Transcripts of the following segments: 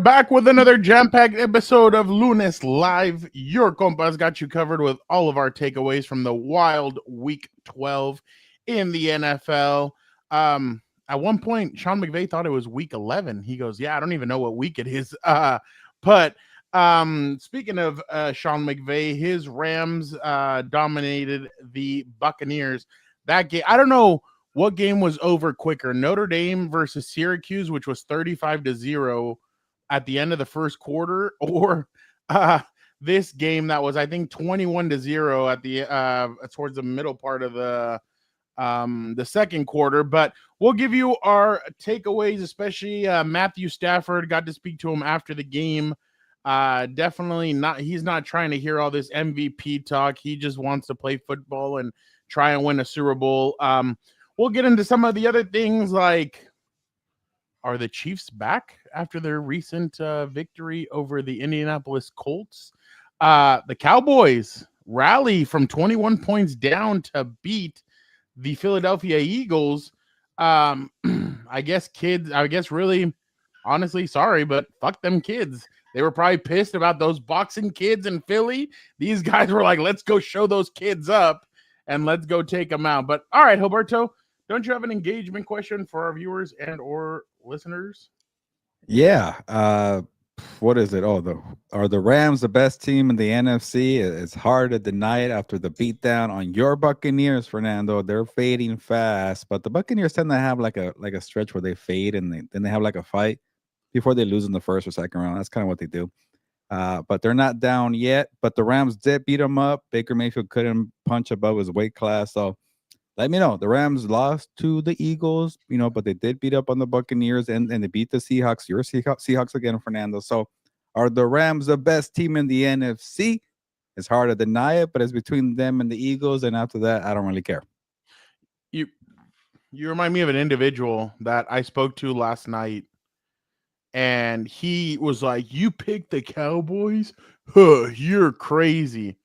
back with another jam-packed episode of Lunes Live. Your Compas got you covered with all of our takeaways from the wild Week 12 in the NFL. At one point, Sean McVay thought it was Week 11. He goes, "Yeah, I don't even know what week it is." But speaking of Sean McVay, his Rams dominated the Buccaneers. That game, I don't know what game was over quicker, Notre Dame versus Syracuse, which was 35-0 at the end of the first quarter, or this game that was, I think, 21-0 at the towards the middle part of the second quarter. But we'll give you our takeaways, especially Matthew Stafford. Got to speak to him after the game. Definitely not. He's not trying to hear all this MVP talk. He just wants to play football and try and win a Super Bowl. We'll get into some of the other things, like, are the Chiefs back after their recent victory over the Indianapolis Colts? The Cowboys rally from 21 points down to beat the Philadelphia Eagles. I guess really, honestly, sorry, but fuck them kids. They were probably pissed about those boxing kids in Philly. These guys were like, let's go show those kids up and let's go take them out. But all right, Gilberto, don't you have an engagement question for our viewers and or listeners? Yeah. What is it? Are the Rams the best team in the NFC? It's hard to deny it after the beatdown on your Buccaneers, Fernando. They're fading fast, but the Buccaneers tend to have like a stretch where they fade and then they have like a fight before they lose in the first or second round. That's kind of what they do. But they're not down yet. But the Rams did beat them up. Baker Mayfield couldn't punch above his weight class, so let me know. The Rams lost to the Eagles, but they did beat up on the Buccaneers and they beat the Seahawks. Your Seahawks again, Fernando. So are the Rams the best team in the NFC? It's hard to deny it, but it's between them and the Eagles. And after that, I don't really care. You remind me of an individual that I spoke to last night. And he was like, "You picked the Cowboys? Huh, you're crazy."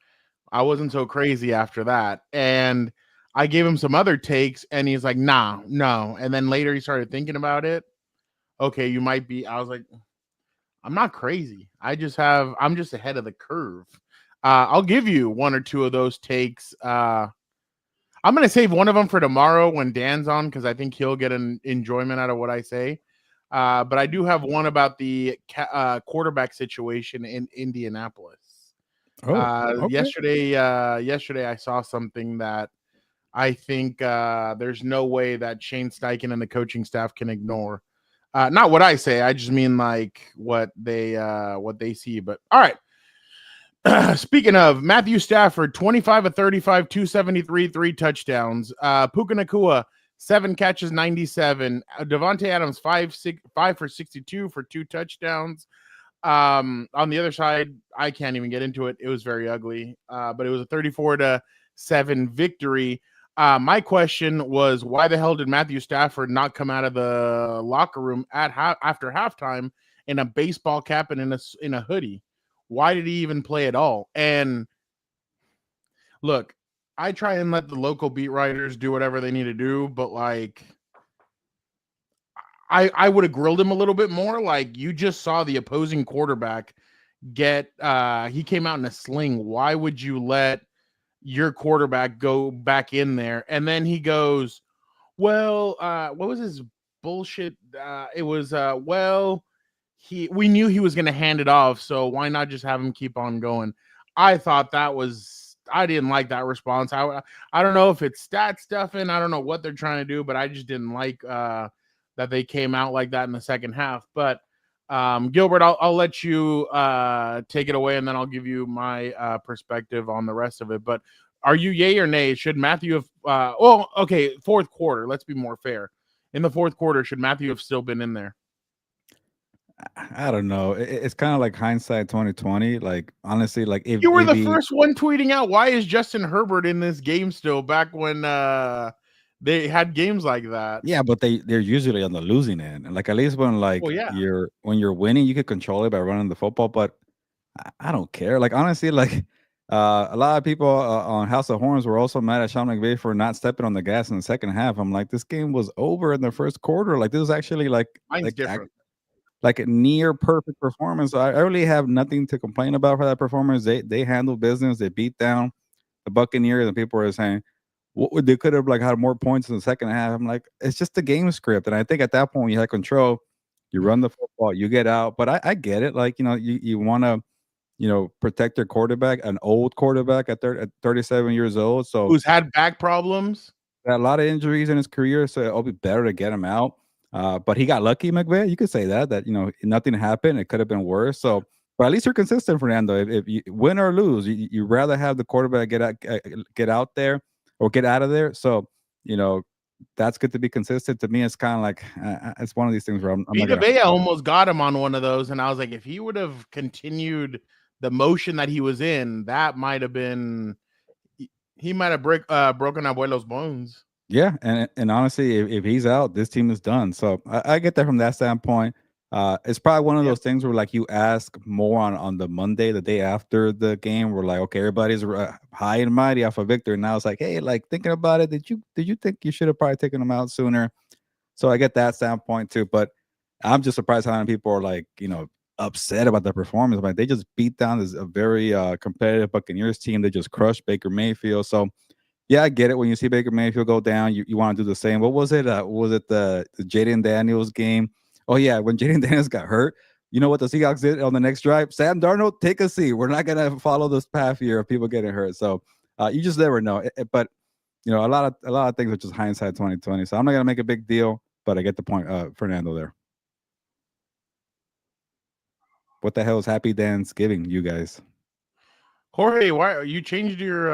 I wasn't so crazy after that. And I gave him some other takes, and he's like, "Nah, no." And then later he started thinking about it. Okay, you might be. I was like, I'm not crazy. I'm just ahead of the curve. I'll give you one or two of those takes. I'm going to save one of them for tomorrow when Dan's on, because I think he'll get an enjoyment out of what I say. But I do have one about the quarterback situation in Indianapolis. Okay. Yesterday I saw something that I think there's no way that Shane Steichen and the coaching staff can ignore. Not what I say. I just mean like what they see. But all right. Speaking of Matthew Stafford, 25 of 35, 273, 3 touchdowns. Puka Nacua, 7 catches, 97. Devontae Adams, 5 for 62 for 2 touchdowns. On the other side, I can't even get into it. It was very ugly. But it was a 34-7 victory. My question was, why the hell did Matthew Stafford not come out of the locker room after halftime in a baseball cap and in a hoodie? Why did he even play at all? And look, I try and let the local beat writers do whatever they need to do, but like, I would have grilled him a little bit more. Like, you just saw the opposing quarterback he came out in a sling. Why would you let your quarterback go back in there? And then he goes, well, what was his bullshit? It was, we knew he was going to hand it off, so why not just have him keep on going? I thought I didn't like that response. I don't know if it's stat stuffing. I don't know what they're trying to do, but I just didn't like that they came out like that in the second half. But Gilbert, I'll let you take it away, and then I'll give you my perspective on the rest of it. But are you yay or nay? Should Matthew have fourth quarter, let's be more fair. In the fourth quarter, should Matthew have still been in there? I don't know. It's kind of like hindsight 2020. Like, honestly, like if you were the first one tweeting out, why is Justin Herbert in this game still, back when they had games like that? Yeah, but they're usually on the losing end. And like, at least when you're winning, you can control it by running the football. But I don't care. Like, honestly, like a lot of people on House of Horns were also mad at Sean McVay for not stepping on the gas in the second half. I'm like, this game was over in the first quarter. Like, this was actually mine's different. like a near perfect performance. I really have nothing to complain about for that performance. They handled business. They beat down the Buccaneers, and people were saying, what would they could have like had more points in the second half. I'm like, it's just the game script. And I think at that point you had control. You run the football, you get out. But I get it. Like, you want to, protect your quarterback, an old quarterback at 37 years old. So Who's had back problems? had a lot of injuries in his career, so it'll be better to get him out. But he got lucky, McVay. You could say that nothing happened. It could have been worse. So, but at least you're consistent, Fernando. If you win or lose, you rather have the quarterback get out there or get out of there. So, that's good to be consistent. To me, it's kind of like it's one of these things where I'm not gonna. Vita Vea almost got him on one of those, and I was like, if he would have continued the motion that he was in, that might have been. He might have broken Abuelo's bones. Yeah, and honestly, if he's out, this team is done. So I get that from that standpoint. It's probably one of those things where like you ask more on the Monday, the day after the game. We're like, okay, everybody's high and mighty off a victory. Now it's like, hey, like thinking about it, did you think you should have probably taken them out sooner? So I get that standpoint too. But I'm just surprised how many people are like, upset about the performance. Like they just beat down this a very competitive Buccaneers team. They just crushed Baker Mayfield. So yeah, I get it. When you see Baker Mayfield go down, you want to do the same. What was it? Was it the Jaden Daniels game? Oh, yeah. When Jaden Daniels got hurt, you know what the Seahawks did on the next drive? Sam Darnold, take a seat. We're not going to follow this path here of people getting hurt. So you just never know. But, a lot of things are just hindsight 2020. So I'm not going to make a big deal, but I get the point, Fernando, there. What the hell is Happy Thanksgiving, you guys? Jorge, why you changed your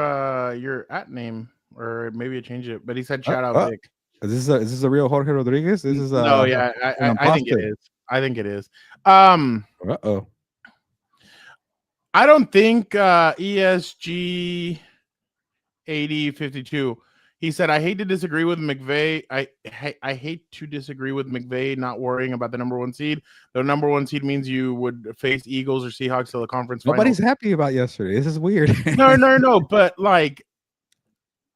at name, or maybe you changed it, but he said shout out Vic. Is this a real Jorge Rodriguez? This is no, yeah, I think it is. I think it is. Uh-oh. I don't think ESG 8052. He said, I hate to disagree with McVay. I hate to disagree with McVay not worrying about the number one seed. The number one seed means you would face Eagles or Seahawks to the conference final. Nobody's happy about yesterday. This is weird. No. But like,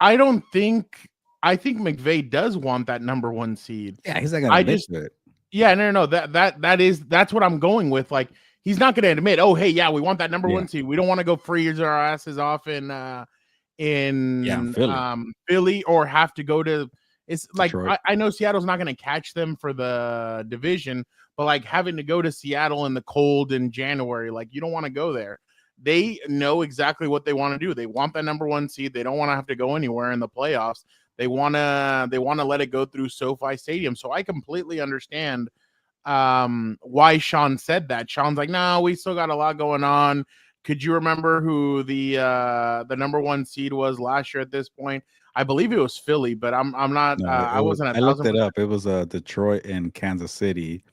I think McVay does want that number one seed. Yeah, he's not gonna admit it. Yeah, no. That's what I'm going with. Like, he's not gonna admit, oh, hey, yeah, we want that number one seed. We don't want to go freeze our asses off in Philly or have to go to it's like I know Seattle's not going to catch them for the division, but like having to go to Seattle in the cold in January, like you don't want to go there. They know exactly what they want to do. They want that number one seed. They don't want to have to go anywhere in the playoffs. They want to let it go through SoFi Stadium. So I completely understand why Sean said that. Sean's like, no, we still got a lot going on. Could you remember who the number one seed was last year at this point? I believe it was Philly, but I'm not. No, I wasn't. I looked it up. It was Detroit and Kansas City.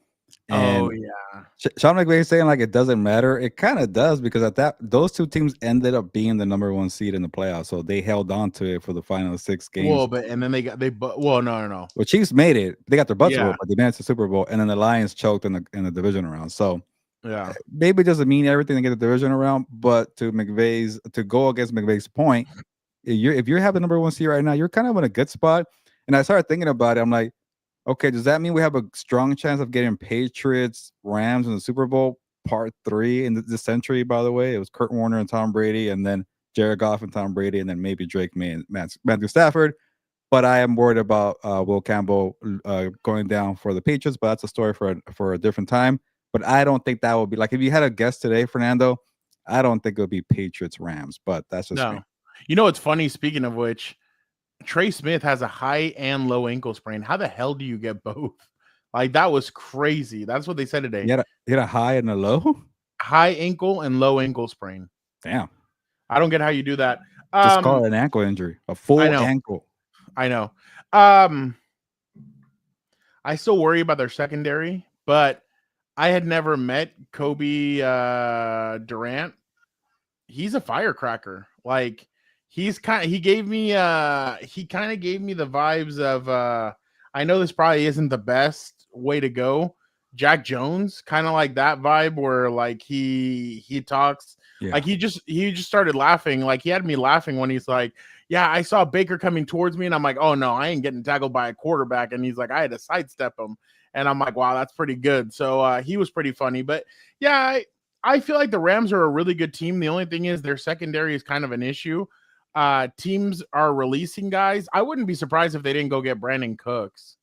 And oh yeah, Sean McVay saying like it doesn't matter. It kind of does because those two teams ended up being the number one seed in the playoffs, so they held on to it for the final 6 games. Well, but and then no. Well, Chiefs made it. They got their butts whooped, but they managed the Super Bowl, and then the Lions choked in the division round. So. Yeah, maybe it doesn't mean everything to get the division around, but to go against McVay's point, if you have the number one seed right now, you're kind of in a good spot. And I started thinking about it. I'm like, okay, does that mean we have a strong chance of getting Patriots, Rams in the Super Bowl part 3 in this century? By the way, it was Kurt Warner and Tom Brady, and then Jared Goff and Tom Brady, and then maybe Drake May and Matthew Stafford. But I am worried about Will Campbell going down for the Patriots. But that's a story for a different time. But I don't think that would be like if you had a guess today, Fernando. I don't think it would be Patriots Rams, but that's just me. You know, it's funny. Speaking of which, Trey Smith has a high and low ankle sprain. How the hell do you get both? Like that was crazy. That's what they said today. You had a high and a low? High ankle and low ankle sprain. Damn. I don't get how you do that. Just call it an ankle injury. A full ankle. I know. I still worry about their secondary, but I had never met Kobe Durant. He's a firecracker. Like he kind of gave me the vibes of I know this probably isn't the best way to go. Jack Jones, kind of like that vibe where like he talks like he just started laughing. Like he had me laughing when he's like, yeah, I saw Baker coming towards me and I'm like, oh no, I ain't getting tackled by a quarterback. And he's like, I had to sidestep him. And I'm like, wow, that's pretty good. So he was pretty funny. But yeah, I feel like the Rams are a really good team. The only thing is their secondary is kind of an issue. Teams are releasing guys. I wouldn't be surprised if they didn't go get Brandon Cooks,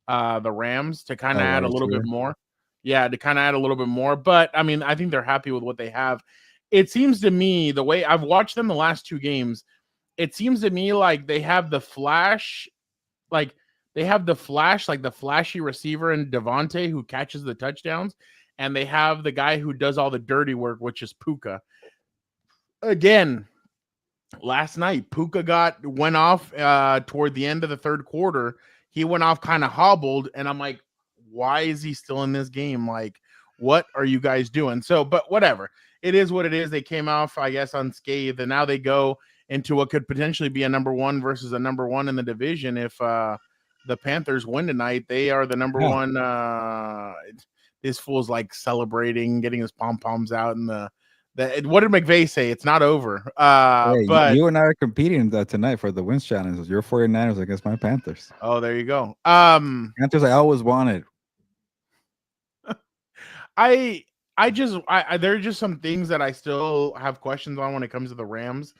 the Rams, to kind of add wide a little bit receiver. more. Yeah, to kind of add a little bit more. But I mean, I think they're happy with what they have. It seems to me, the way I've watched them the last 2 games, it seems to me like they have the flash, like like the flashy receiver in Devontae who catches the touchdowns, and they have the guy who does all the dirty work, which is Puka. Again, last night, Puka went off toward the end of the third quarter. He went off kind of hobbled, and I'm like, why is he still in this game? Like, what are you guys doing? So, but whatever. It is what it is. They came off, I guess, unscathed, and now they go into what could potentially be a number one versus a number one in the division. If the Panthers win tonight, they are the number Yeah. one. This fool's like celebrating, getting his pom poms out, and what did McVay say? It's not over. Hey, But you and I are competing tonight for the wins challenge. Your 49ers against my Panthers. oh, there you go. Panthers I always wanted. I there are just some things that I still have questions on when it comes to the Rams.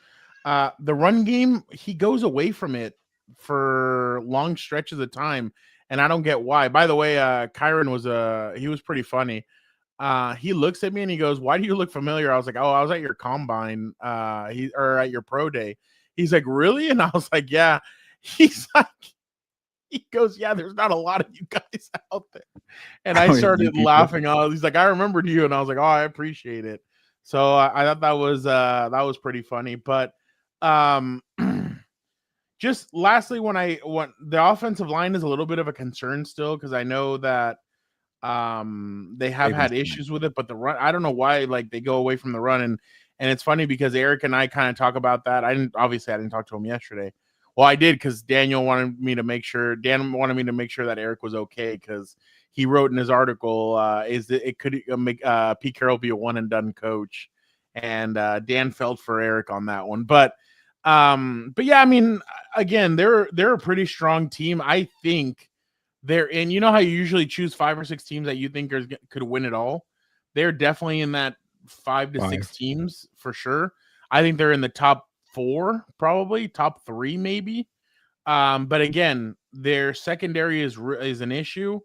The run game, he goes away from it for long stretches of time, and I don't get why. By the way, Kyron he was pretty funny. He looks at me and he goes, "Why do you look familiar?" I was like, "Oh, I was at your combine, or at your pro day." He's like, "Really?" And I was like, "Yeah." He's like, he goes, "Yeah, there's not a lot of you guys out there." And I started laughing. He's like, "I remembered you," and I was like, "Oh, I appreciate it." So I thought that was pretty funny. But um, just lastly, when the offensive line is a little bit of a concern still, because I know that they have had issues with it, but the run, I don't know why like they go away from the run, and it's funny because Eric and I kind of talk about that. I didn't talk to him yesterday. Well, I did because Dan wanted me to make sure that Eric was okay, because he wrote in his article is that it could make Pete Carroll be a one and done coach, and Dan felt for Eric on that one. But yeah, I mean, again, they're a pretty strong team. I think they're in. You know how you usually choose 5 or 6 teams that you think could win it all? They're definitely in that 5 to 6 teams for sure. I think they're in the top 4, probably top 3, maybe. But again, their secondary is an issue,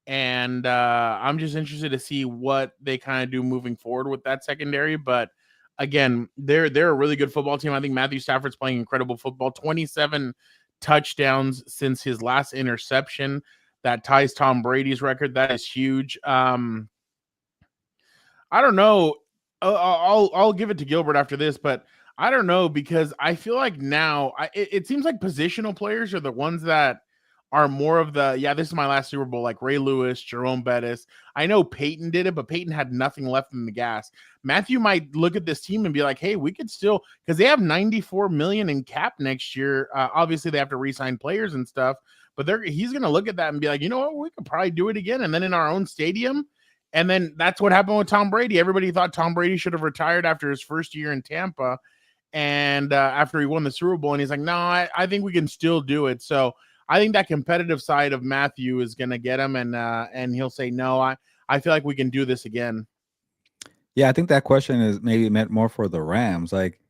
and I'm just interested to see what they kind of do moving forward with that secondary. But again, they're a really good football team. I think Matthew Stafford's playing incredible football. 27 touchdowns since his last interception. That ties Tom Brady's record. That is huge. I don't know. I'll give it to Gilbert after this, but I don't know, because I feel like now it seems like positional players are the ones that are more of the, this is my last Super Bowl, like Ray Lewis, Jerome Bettis. I know Peyton did it, but Peyton had nothing left in the gas. Matthew might look at this team and be like, hey, we could still, because they have $94 million in cap next year. Obviously, they have to re-sign players and stuff, but he's going to look at that and be like, you know what, we could probably do it again. And then in our own stadium. And then that's what happened with Tom Brady. Everybody thought Tom Brady should have retired after his first year in Tampa, and after he won the Super Bowl. And he's like, no, I think we can still do it. So I think that competitive side of Matthew is going to get him, and he'll say, no, I feel like we can do this again. Yeah, I think that question is maybe meant more for the Rams. Like,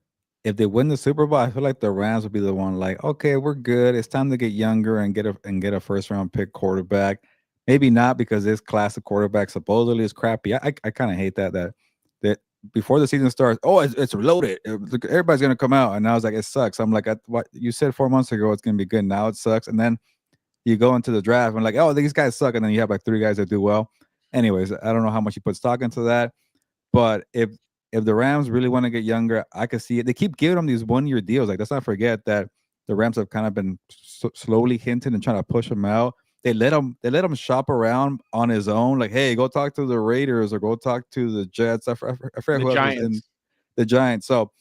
if they win the Super Bowl, I feel like the Rams would be the one like, okay, we're good. It's time to get younger and get a first round pick quarterback. Maybe not, because this class of quarterback supposedly is crappy. I kind of hate that before the season starts, oh, it's loaded. Everybody's gonna come out, and I was like, it sucks. I'm like, what you said 4 months ago, it's gonna be good. Now it sucks, and then you go into the draft and like, oh, these guys suck, and then you have like 3 guys that do well. Anyways, I don't know how much you put stock into that, but if the Rams really want to get younger, I could see it. They keep giving them these 1-year deals. Like, let's not forget that the Rams have kind of been slowly hinting and trying to push him out. They let him shop around on his own. Like, hey, go talk to the Raiders or go talk to the Jets. I forget who else was in the Giants. So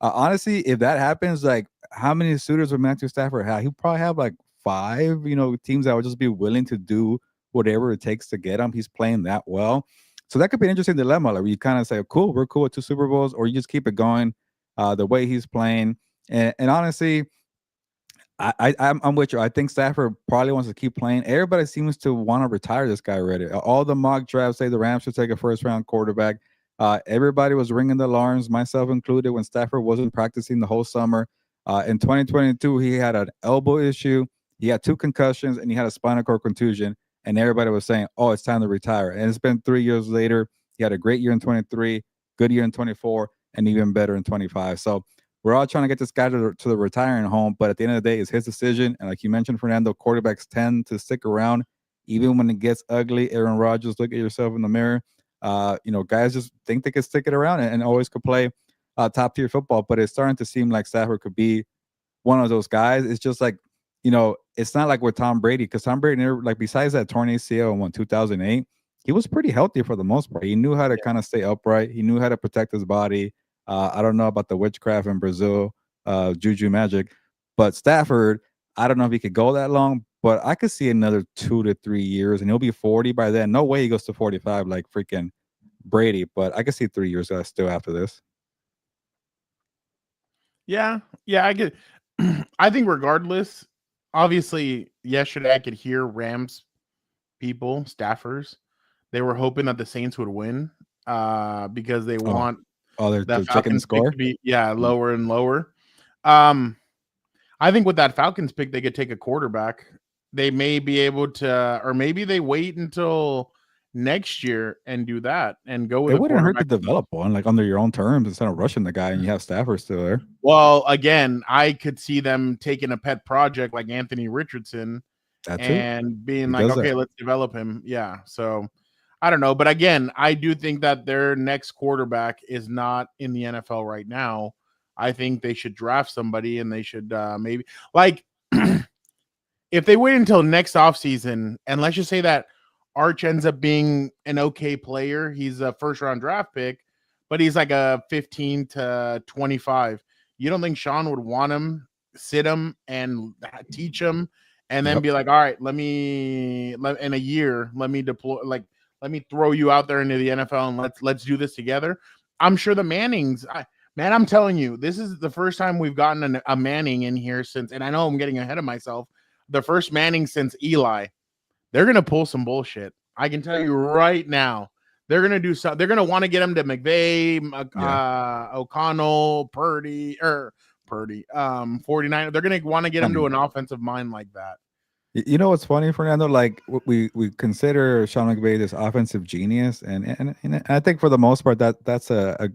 honestly, if that happens, like, how many suitors would Matthew Stafford have? He'll probably have like 5, teams that would just be willing to do whatever it takes to get him. He's playing that well. So that could be an interesting dilemma. Like, you kind of say, cool, we're cool with 2 Super Bowls, or you just keep it going the way he's playing. And honestly, I'm with you. I think Stafford probably wants to keep playing. Everybody seems to want to retire this guy already. All the mock drafts say the Rams should take a first round quarterback. Everybody was ringing the alarms, myself included, when Stafford wasn't practicing the whole summer. In 2022, he had an elbow issue, he had 2 concussions, and he had a spinal cord contusion. And everybody was saying, "Oh, it's time to retire." And it's been 3 years later. He had a great year in 23, good year in 24, and even better in 25. So we're all trying to get this guy to the retiring home, but at the end of the day, it's his decision. And like you mentioned, Fernando, quarterbacks tend to stick around even when it gets ugly. Aaron Rodgers, look at yourself in the mirror. Guys just think they could stick it around and always could play top tier football. But it's starting to seem like Stafford could be one of those guys. It's just like, it's not like with Tom Brady, because Tom Brady never, like, besides that torn ACL in 2008, he was pretty healthy for the most part. He knew how to kind of stay upright. He knew how to protect his body. I don't know about the witchcraft in Brazil, juju magic, but Stafford, I don't know if he could go that long, but I could see another 2 to 3 years, and he'll be 40 by then. No way he goes to 45 like freaking Brady, but I could see 3 years still after this. Yeah, I get. I think regardless, obviously, yesterday I could hear Rams people, staffers, they were hoping that the Saints would win because they want they're that checking the Falcons pick score. to be lower and lower. I think with that Falcons pick, they could take a quarterback. They may be able to, or maybe they wait until next year and do that and go with It a wouldn't hurt to quarterback. develop one, like, under your own terms instead of rushing the guy, and you have Stafford still there. Well, again, I could see them taking a pet project like Anthony Richardson That too. and being He like, does okay, that. let's develop him. Yeah. So I don't know. But again, I do think that their next quarterback is not in the NFL right now. I think they should draft somebody, and they should maybe, like, if they wait until next offseason, and let's just say that Arch ends up being an okay player, he's a first round draft pick, but he's like a 15 to 25. You don't think Sean would want him, sit him, and teach him, and then be like, all right, in a year, let me deploy, like, let me throw you out there into the NFL and let's do this together. I'm sure the Mannings, man, I'm telling you, this is the first time we've gotten a Manning in here since, and I know I'm getting ahead of myself, the first Manning since Eli. They're going to pull some bullshit. I can tell you right now. They're going to do something. They're going to want to get him to McVay, O'Connell, Purdy, 49. They're going to want to get him to an offensive mind like that. You know what's funny, Fernando? Like, we consider Sean McVay this offensive genius, and I think for the most part that's a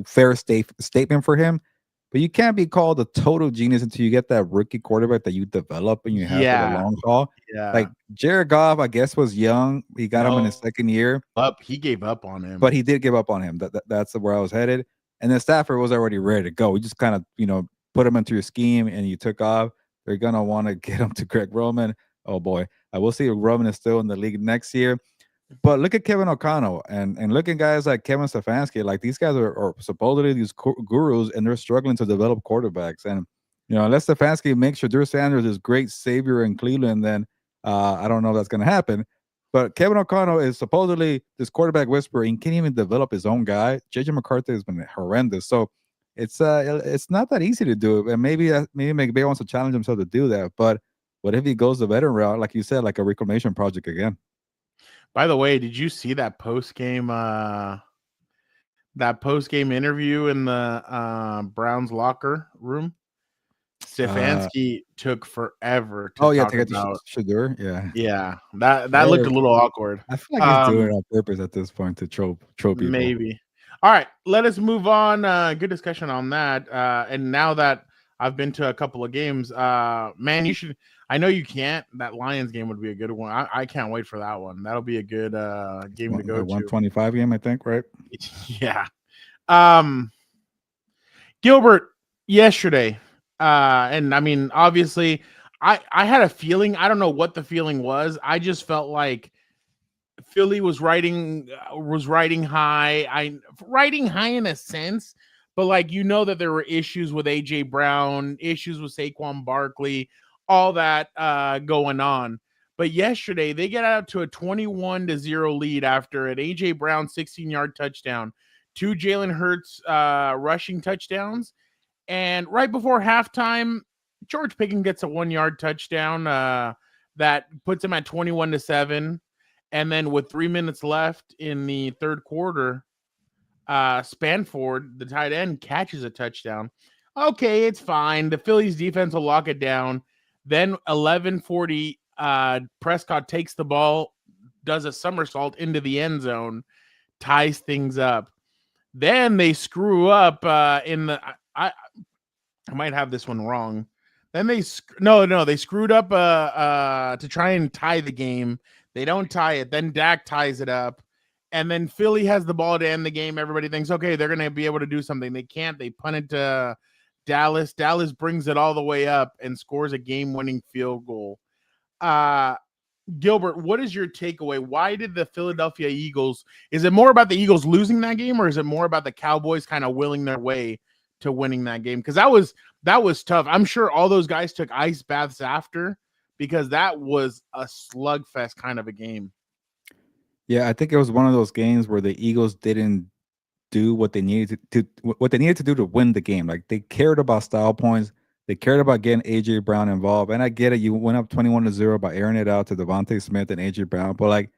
fair statement for him. But you can't be called a total genius until you get that rookie quarterback that you develop and you have for the long haul. Yeah. Like Jared Goff, I guess, was young. He got him in his second year. He gave up on him. But he did give up on him. That's where I was headed. And then Stafford was already ready to go. We just kind of, put him into your scheme and you took off. They're going to want to get him to Greg Roman. Oh, boy. I will see if Roman is still in the league next year. But look at Kevin O'Connell and look at guys like Kevin Stefanski. Like, these guys are supposedly these gurus, and they're struggling to develop quarterbacks. And, unless Stefanski makes Shadur Sanders this great savior in Cleveland, then I don't know if that's going to happen. But Kevin O'Connell is supposedly this quarterback whisperer and can't even develop his own guy. JJ McCarthy has been horrendous. So it's not that easy to do. And maybe McVay wants to challenge himself to do that. But what if he goes the veteran route, like you said, like a reclamation project again? By the way, did you see that post game interview in the Browns locker room? Stefanski took forever to talk about Shadur. Yeah, that looked a little awkward. I feel like he's doing it on purpose at this point to trope people. Maybe. All right, let us move on. Good discussion on that. And now that I've been to a couple of games, man, you should. I know you can't. That Lions game would be a good one. I can't wait for that one. That'll be a good game to go to. 125 game, I think, right? Yeah. Gilbert yesterday, and I mean, obviously, I had a feeling. I don't know what the feeling was. I just felt like Philly was riding high. Riding high in a sense, but like, that there were issues with AJ Brown, issues with Saquon Barkley, all that going on. But yesterday they get out to a 21-0 lead after an AJ Brown 16-yard touchdown, 2 Jalen Hurts rushing touchdowns, and right before halftime, George Pickens gets a 1-yard touchdown that puts him at 21-7. And then with 3 minutes left in the third quarter, Spanford, the tight end, catches a touchdown. Okay, it's fine. The Phillies defense will lock it down. Then 11:40, Prescott takes the ball, does a somersault into the end zone, ties things up. Then they screw up in the. I might have this one wrong. Then they screwed up to try and tie the game. They don't tie it. Then Dak ties it up. And then Philly has the ball to end the game. Everybody thinks, okay, they're going to be able to do something. They can't. They punt it to Dallas. Dallas brings it all the way up and scores a game-winning field goal. Gilbert, what is your takeaway? Why did the Philadelphia Eagles, is it more about the Eagles losing that game, or is it more about the Cowboys kind of willing their way to winning that game? Because that was tough. I'm sure all those guys took ice baths after, because that was a slugfest kind of a game. Yeah, I think it was one of those games where the Eagles didn't do what they needed to do to win the game. Like, they cared about style points. They cared about getting AJ Brown involved. And I get it. You went up 21-0 by airing it out to Devontae Smith and AJ Brown. But, like,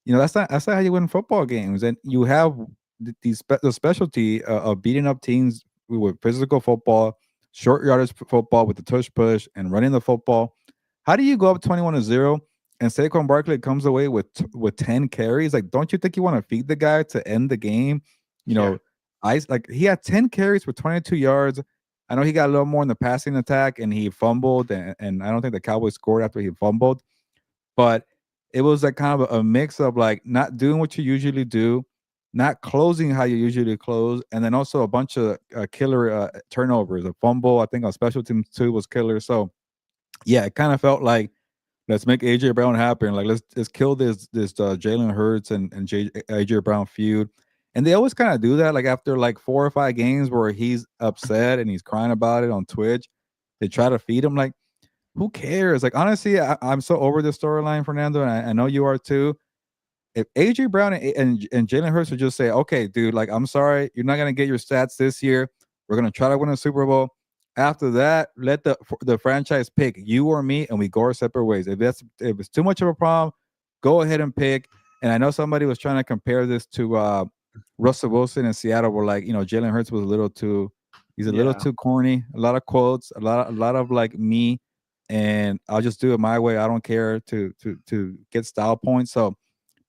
that's not how you win football games. And you have the specialty of beating up teams with physical football, short yardage football with the tush push and running the football. How do you go up 21-0 and Saquon Barkley comes away with 10 carries? Like, don't you think you want to feed the guy to end the game? He had 10 carries for 22 yards. I know he got a little more in the passing attack and he fumbled, and I don't think the Cowboys scored after he fumbled. But it was like kind of a mix of like not doing what you usually do, not closing how you usually close, and then also a bunch of killer turnovers. A fumble, I think, on special teams too was killer. So yeah, it kind of felt like, let's make AJ Brown happen. Like, let's kill this Jalen Hurts and AJ Brown feud. And they always kind of do that. Like, after like 4 or 5 games where he's upset and he's crying about it on Twitch, they try to feed him. Like, who cares? Like, honestly, I'm so over this storyline, Fernando, and I know you are too. If AJ Brown and Jalen Hurts would just say, okay, dude, like, I'm sorry, you're not gonna get your stats this year. We're gonna try to win a Super Bowl. After that, let the franchise pick you or me, and we go our separate ways. If it's too much of a problem, go ahead and pick. And I know somebody was trying to compare this to Russell Wilson in Seattle, where, like, Jalen Hurts was a little too corny. A lot of quotes, a lot of like me, and I'll just do it my way. I don't care to get style points. So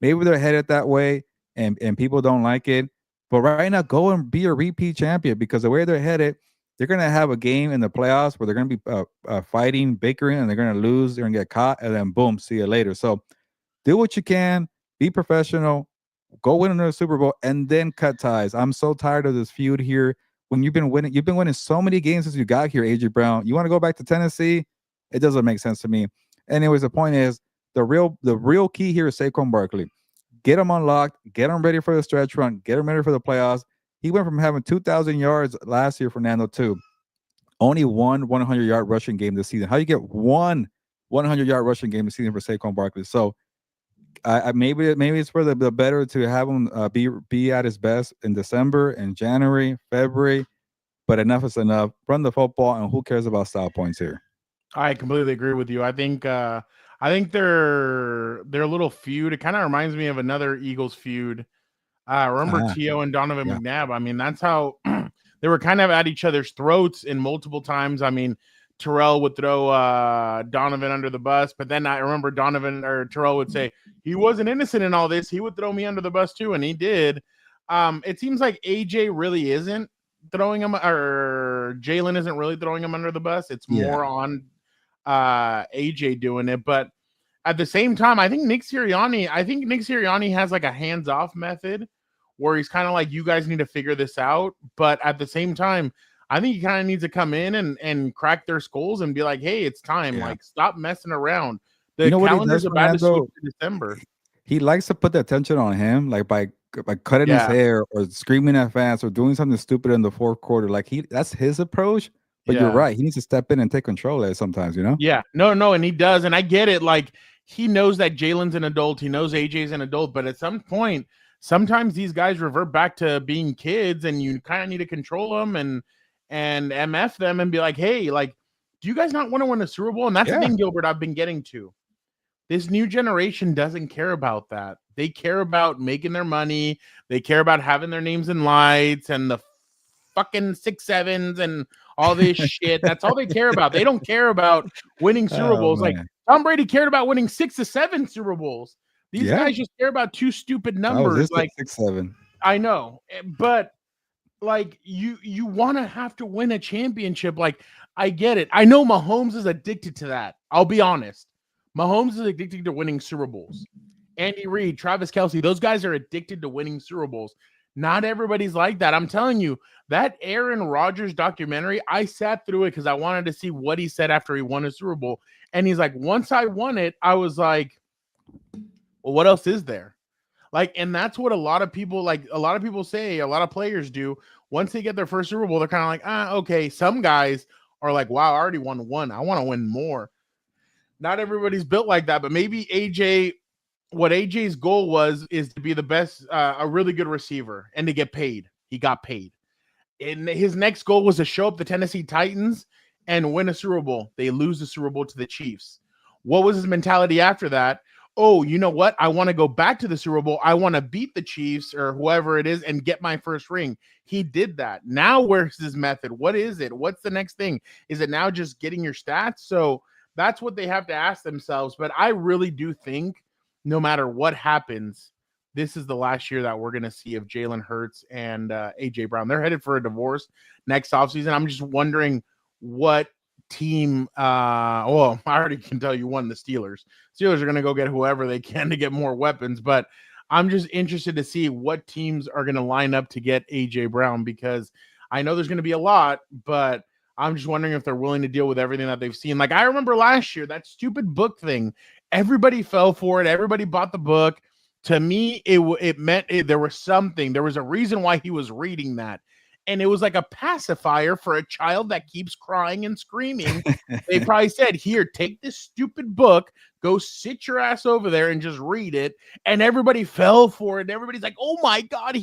maybe they're headed that way, and people don't like it. But right now, go and be a repeat champion, because the way they're headed, they're going to have a game in the playoffs where they're going to be fighting, bickering, and they're going to lose. They're going to get caught, and then boom, see you later. So do what you can, be professional, go win another Super Bowl, and then cut ties. I'm so tired of this feud here. When you've been winning so many games since you got here, AJ Brown. You want to go back to Tennessee? It doesn't make sense to me. Anyways, the point is, the real key here is Saquon Barkley. Get him unlocked, get him ready for the stretch run, get him ready for the playoffs. He went from having 2,000 yards last year, Fernando, to only one 100-yard rushing game this season. How do you get one 100-yard rushing game this season for Saquon Barkley? So maybe it's for the better to have him be at his best in December and January, February. But enough is enough. Run the football, and who cares about style points here? I completely agree with you. I think their little feud, it kind of reminds me of another Eagles feud. Remember T.O. and Donovan McNabb? I mean, that's how they were kind of at each other's throats in multiple times. I mean, Terrell would throw Donovan under the bus, but then I remember Terrell would say, he wasn't innocent in all this. He would throw me under the bus too, and he did. It seems like AJ really isn't throwing him, or Jalen isn't really throwing him under the bus. It's more on AJ doing it. But at the same time, I think Nick Sirianni has like a hands-off method where he's kind of like, you guys need to figure this out. But at the same time, I think he kind of needs to come in and crack their skulls and be like, hey, it's time. Yeah. Like, stop messing around. The calendar's about to switch to December. He likes to put the attention on him, like by cutting his hair or screaming at fans or doing something stupid in the fourth quarter. Like, that's his approach. But you're right. He needs to step in and take control of it sometimes, Yeah. No, and he does. And I get it. Like, he knows that Jalen's an adult. He knows AJ's an adult. But at some point, sometimes these guys revert back to being kids, and you kind of need to control them and MF them and be like, hey, like, Do you guys not want to win a Super Bowl? And that's the thing, Gilbert, I've been getting to. This new generation doesn't care about that. They care about making their money. They care about having their names in lights and the fucking 6-7s and all this shit. That's all they care about. They don't care about winning Super Bowls. Like Tom Brady cared about winning 6 to 7 Super Bowls. These guys just care about two stupid numbers. Like 6-7. I know, but like you want to have to win a championship. Like I get it. I know Mahomes is addicted to that. I'll be honest. Mahomes is addicted to winning Super Bowls. Andy Reid, Travis Kelce, those guys are addicted to winning Super Bowls. Not everybody's like that. I'm telling you, that Aaron Rodgers documentary, I sat through it because I wanted to see what he said after he won a Super Bowl. And he's like, once I won it, I was like, well, what else is there? Like, and that's what a lot of people say, a lot of players do. Once they get their first Super Bowl, they're kind of like, okay. Some guys are like, wow, I already won one. I want to win more. Not everybody's built like that, but maybe what AJ's goal is to be the best, a really good receiver and to get paid. He got paid. And his next goal was to show up the Tennessee Titans and win a Super Bowl. They lose the Super Bowl to the Chiefs. What was his mentality after that? Oh, you know what? I want to go back to the Super Bowl. I want to beat the Chiefs or whoever it is and get my first ring. He did that. Now, where's his method? What is it? What's the next thing? Is it now just getting your stats? So that's what they have to ask themselves. But I really do think no matter what happens, this is the last year that we're going to see of Jalen Hurts and A.J. Brown. They're headed for a divorce next offseason. I'm just wondering what team. Well, I already can tell you one, the Steelers. Steelers are going to go get whoever they can to get more weapons. But I'm just interested to see what teams are going to line up to get A.J. Brown because I know there's going to be a lot, but I'm just wondering if they're willing to deal with everything that they've seen. Like I remember last year, that stupid book thing, everybody fell for it. Everybody bought the book. To me, it meant there was something. There was a reason why he was reading that. And it was like a pacifier for a child that keeps crying and screaming. They probably said, here, take this stupid book, go sit your ass over there and just read it. And everybody fell for it. Everybody's like, oh my God,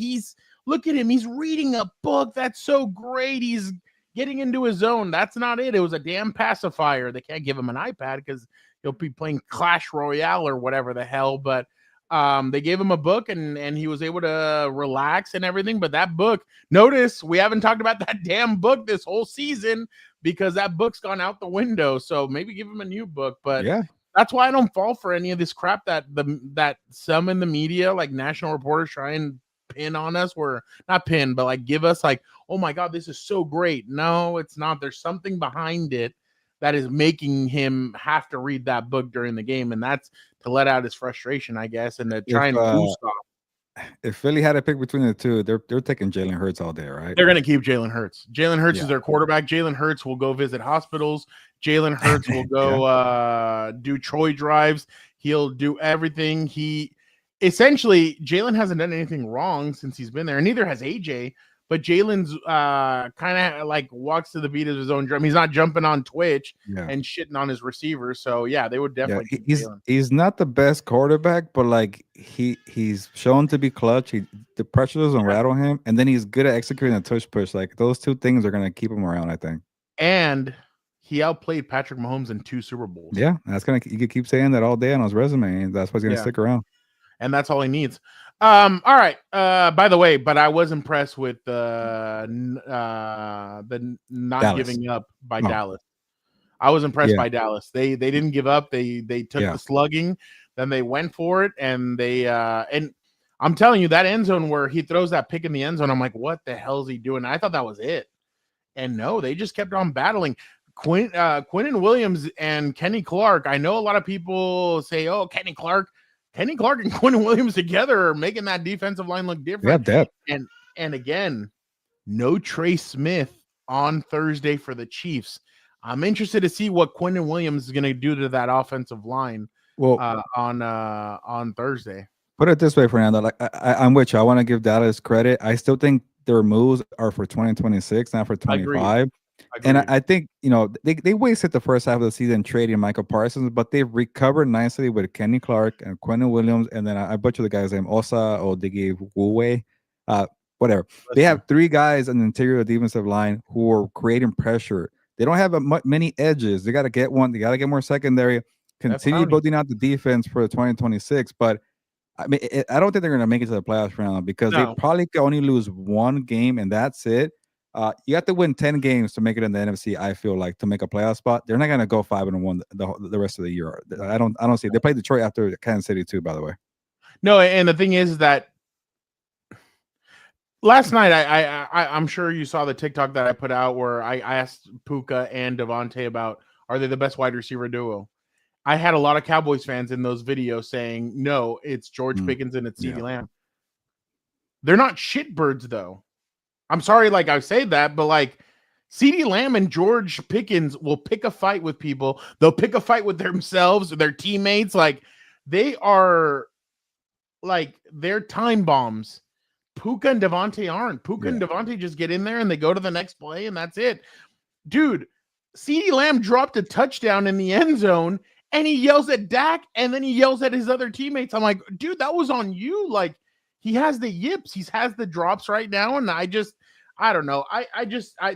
look at him. He's reading a book. That's so great. He's getting into his zone. That's not it. It was a damn pacifier. They can't give him an iPad because he'll be playing Clash Royale or whatever the hell. But they gave him a book and he was able to relax and everything. But that book, notice we haven't talked about that damn book this whole season because that book's gone out the window. So maybe give him a new book. But yeah, that's why I don't fall for any of this crap that some in the media, like national reporters, try and pin on us. We're not pin, but like give us like, oh my God, this is so great. No, it's not. There's something behind it that is making him have to read that book during the game, and that's to let out his frustration, I guess, and to try and boost off. If Philly had to pick between the two, they're taking Jalen Hurts all day, right? They're going to keep Jalen Hurts. Jalen Hurts is their quarterback. Jalen Hurts will go visit hospitals. Jalen Hurts will go do Troy drives. He'll do everything. Essentially, Jalen hasn't done anything wrong since he's been there, and neither has AJ. But Jalen's kind of like walks to the beat of his own drum. He's not jumping on Twitch and shitting on his receivers. So yeah, they would definitely. He's not the best quarterback, but like he's shown to be clutch. The pressure doesn't rattle him, and then he's good at executing a tush push. Like those two things are gonna keep him around, I think. And he outplayed Patrick Mahomes in 2 Super Bowls. Yeah, you could keep saying that all day on his resume, and that's why he's gonna stick around. And that's all he needs. All right. By the way, but I was impressed with the not Dallas. Giving up by Dallas. I was impressed by Dallas. They didn't give up. They took the slugging, then they went for it, and they and I'm telling you that end zone where he throws that pick in the end zone. I'm like, what the hell is he doing? I thought that was it, and no, they just kept on battling. Quinnen Williams and Kenny Clark. I know a lot of people say, "Oh, Kenny Clark and Quinnen Williams together are making that defensive line look different." Yeah, and again, no Trey Smith on Thursday for the Chiefs. I'm interested to see what Quinnen Williams is going to do to that offensive line on Thursday. Put it this way, Fernando. Like I'm with you. I want to give Dallas credit. I still think their moves are for 2026, not for 25. And I think, they wasted the first half of the season trading Michael Parsons, but they've recovered nicely with Kenny Clark and Quinnen Williams. And then I butcher the guy's name, Osa Odighizuwa. Whatever. They have 3 guys on the interior of the defensive line who are creating pressure They don't have many edges. They got to get one. They got to get more secondary. Continue Clowney. building out the defense for the 2026. But I mean, I don't think they're going to make it to the playoffs round because they No. probably can only lose one game and that's it. You have to win 10 games to make it in the NFC. I feel like to make a playoff spot, they're not going to go 5-1 the rest of the year. I don't see. They played Detroit after Kansas City too, by the way. No, and the thing is that last night I'm sure you saw the TikTok that I put out where I asked Puka and Devontae about are they the best wide receiver duo. I had a lot of Cowboys fans in those videos saying no, it's George Pickens and it's CeeDee Lamb. They're not shitbirds though. I'm sorry, like I say that, but like CeeDee Lamb and George Pickens will pick a fight with people. They'll pick a fight with themselves, their teammates. Like they are, like they're time bombs. Puka and Devontae aren't. Puka and Devontae just get in there and they go to the next play and that's it. Dude, CeeDee Lamb dropped a touchdown in the end zone and he yells at Dak and then he yells at his other teammates. I'm like, dude, that was on you. Like, he has the yips. He has the drops right now. And I don't know.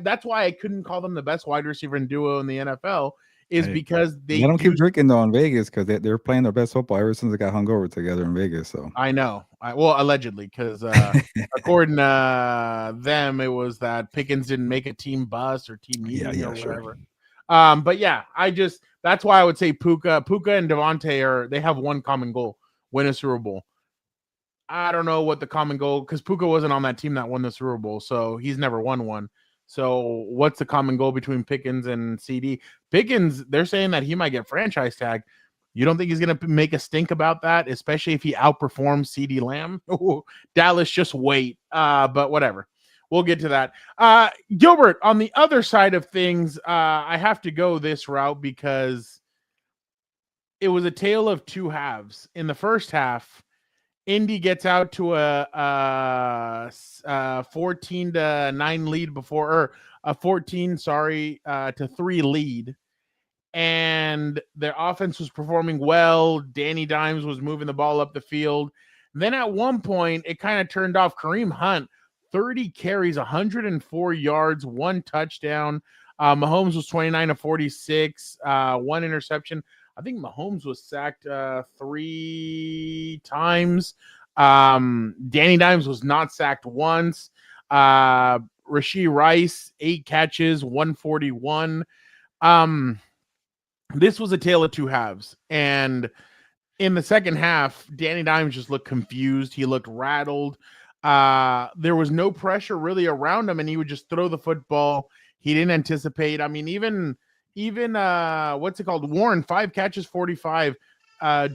That's why I couldn't call them the best wide receiver and duo in the NFL is because they don't keep drinking though in Vegas because they're playing their best football ever since they got hungover together in Vegas. So I know. Well, allegedly, because according to them, it was that Pickens didn't make a team bus or team meeting or whatever. But yeah, that's why I would say Puka and Devontae they have one common goal: win a Super Bowl. I don't know what the common goal, because Puka wasn't on that team that won the Super Bowl, so he's never won one. So what's the common goal between Pickens and CD? Pickens, they're saying that he might get franchise tag. You don't think he's going to make a stink about that, especially if he outperforms CD Lamb? Ooh, Dallas, just wait. But whatever. We'll get to that. Gilbert, on the other side of things, I have to go this route because it was a tale of two halves. In the first half, Indy gets out to a 14-9 lead or a 14, to 3 lead. And their offense was performing well. Danny Dimes was moving the ball up the field. Then at one point, it kind of turned off. Kareem Hunt, 30 carries, 104 yards, 1 touchdown. Mahomes was 29-46, 1 interception. I think Mahomes was sacked 3 times. Danny Dimes was not sacked once. Rashee Rice, 8 catches, 141. This was a tale of two halves. And in the second half, Danny Dimes just looked confused. He looked rattled. There was no pressure really around him, and he would just throw the football. He didn't anticipate. I mean, even what's it called? Warren, 5 catches, 45.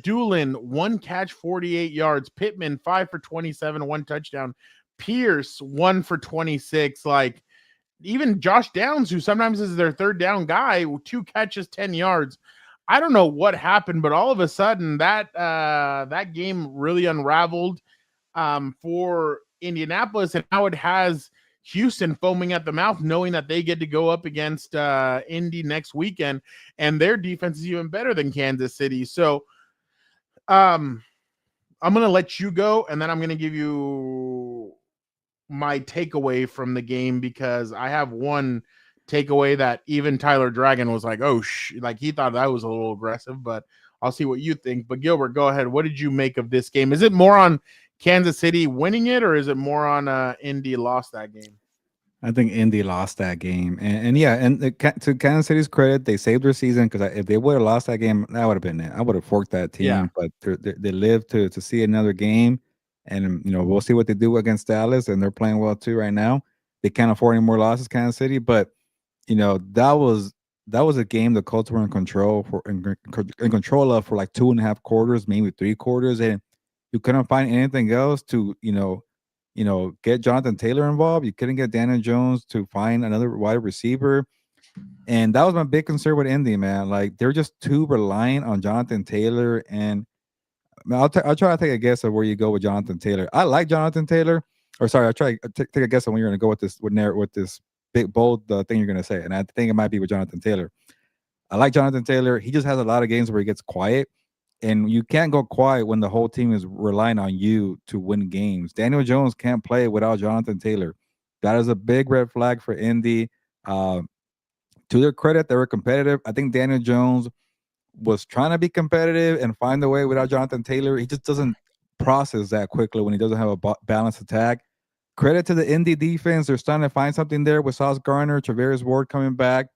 Doolin, 1 catch, 48 yards. Pittman, 5 for 27, 1 touchdown. Pierce, 1 for 26. Like, even Josh Downs, who sometimes is their third down guy, 2 catches, 10 yards. I don't know what happened, but all of a sudden that game really unraveled for Indianapolis, and now it has Houston foaming at the mouth, knowing that they get to go up against Indy next weekend, and their defense is even better than Kansas City. So I'm going to let you go, and then I'm going to give you my takeaway from the game, because I have one takeaway that even Tyler Dragon was like, oh, like he thought that was a little aggressive, but I'll see what you think. But Gilbert, go ahead. What did you make of this game? Is it more on Kansas City winning it, or is it more on Indy lost that game? I think Indy lost that game, and to Kansas City's credit, they saved their season, because if they would have lost that game, that would have been it. I would have forked that team. Yeah. But they lived to see another game, and we'll see what they do against Dallas, and they're playing well too right now. They can't afford any more losses, Kansas City, but that was a game the Colts were in control of for like 2.5 quarters, maybe 3 quarters, and you couldn't find anything else to get Jonathan Taylor involved. You couldn't get Daniel Jones to find another wide receiver. And that was my big concern with Indy, man. Like, they're just too reliant on Jonathan Taylor. And I'll try to take a guess of where you go with Jonathan Taylor. I like Jonathan Taylor. Or sorry, I'll try to take a guess on where you're going to go with this big, bold thing you're going to say. And I think it might be with Jonathan Taylor. I like Jonathan Taylor. He just has a lot of games where he gets quiet. And you can't go quiet when the whole team is relying on you to win games. Daniel Jones can't play without Jonathan Taylor. That is a big red flag for Indy. To their credit, they were competitive. I think Daniel Jones was trying to be competitive and find a way without Jonathan Taylor. He just doesn't process that quickly when he doesn't have a balanced attack. Credit to the Indy defense. They're starting to find something there with Sauce Gardner, Travis Ward coming back.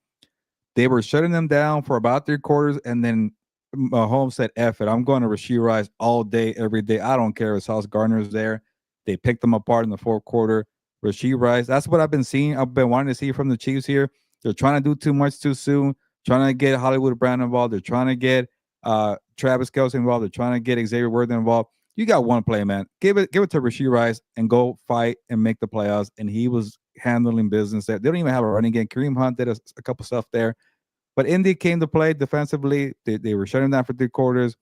They were shutting them down for about 3 quarters, and then Mahomes said, F it. I'm going to Rashee Rice all day, every day. I don't care if Sauce Gardner's there. They picked them apart in the fourth quarter. Rashee Rice, that's what I've been seeing. I've been wanting to see from the Chiefs here. They're trying to do too much too soon, trying to get Hollywood Brown involved. They're trying to get Travis Kelce involved. They're trying to get Xavier Worthen involved. You got one play, man. Give it to Rashee Rice and go fight and make the playoffs. And he was handling business there. They don't even have a running game. Kareem Hunt did a couple stuff there. But Indy came to play defensively. They were shutting down for 3 quarters.